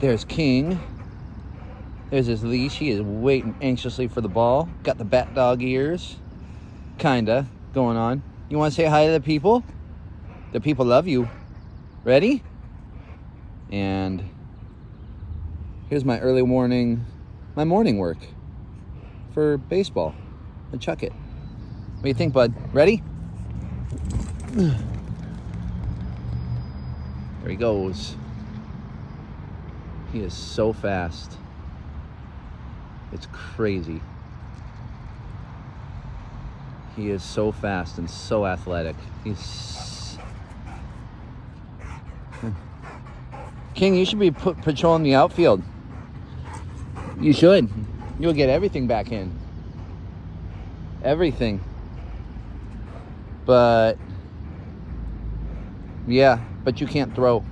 There's King. There's his leash. He is waiting anxiously for the ball. Got the bat dog ears. Kinda going on. You want to say hi to the people? The people love you. Ready? And here's my morning work for baseball. And chuck it. What do you think, bud? Ready? There he goes. He is so fast. It's crazy. He is so fast and so athletic. King, you should be patrolling the outfield. You should. You'll get everything back in. Everything. But yeah, but you can't throw.